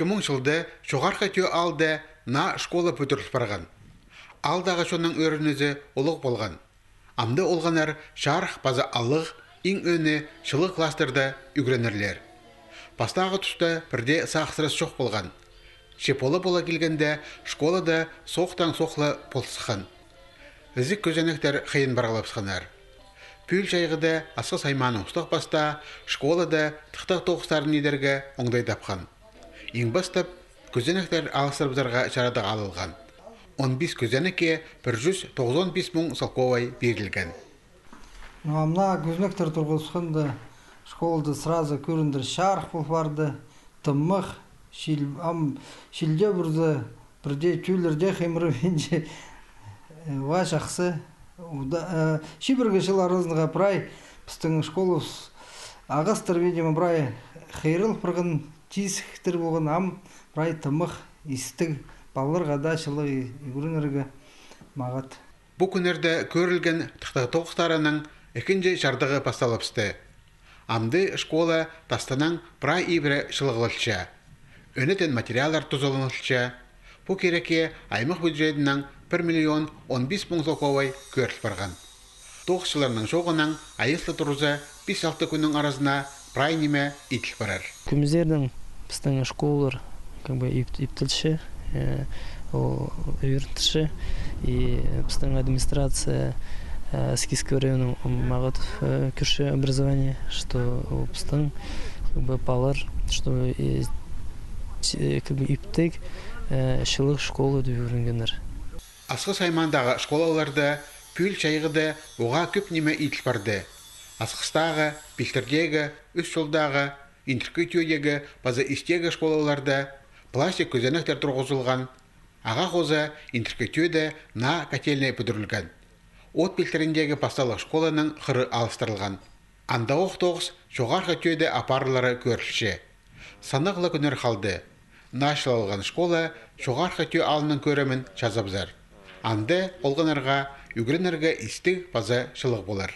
2000 жылды жоғарғы тө алды на школа пөтіріліп барған. Алдағы шоның өрінізі олық болған. Амды олғанар жарық базы алық, ең өні шылық кластерді үгренерлер. Пастағы тұста бірде сақсырыс жоқ болған. Шеполы бола келгенде школада соқтан соқлы полсыған. Ізік көзенектер қиын барғалапсықанар. Пүл жайғыда асқы сайманы ұстық баста школада тұқтақ тоқыстарын едерге оңдай тапқан. Ең бастап көзенектер алыстырбызарға шарада алылған. 15 көзенеке 195 мың салковай берілген. Амна көзенектер тұрғысқанда школада сразу көріндір шарқ бұл барды, тыммық, шилде бұрды, бірде тюлерде қимыры бенже ва жақсы. Шибірге жыл арызынға бірай, біздің школыз ағастыр, видимо, бірай қайрыл біргін тиісіктір болған ам, бірай тымық, истік, балаларға да шылығы үйгірінерге мағат. Бұл күнерді көрілген тұқтағы тоқыстарының екінші жардығы басталапсты. Амды школа тастанан бірай ибірі шылығылылча. Өнетен материалар тұзылынылча. Бұл кереке аймақ бюджетінің 1 миллион 15 мың соковай көріліп барған. Тоқшыларының жоғынан айыслы тұрызы 5-6 күннің арасына бірай неме етіліп барар. Күміздердің біздің школалар иптілші, үйіртіші, біздің администрация Скиского района Магатов кюрши образование, что біздің палар, что иптік шылық школы дүйірінгенер. Асқы саймандағы школаларды пүл чайғыды оға көп неме етіліп барды. Асқыстағы, білтірдегі, үш жолдағы, интеркі түйедегі, базы істегі школаларды пластик көзенектер тұрғызылған. Аға қозы интеркі түйеді на котельне бүдірілген. От білтіріндегі пасталық школаның қыры алыстырылған. Анда оқтоғыз жоғарғы түйеді апарылары көрілші. Санықлы күнер қалды. Нашылалған школа жоғарғы түйе алының көремін жазабызар. Анды олғанарға үгірінерге істік базы шылық болар.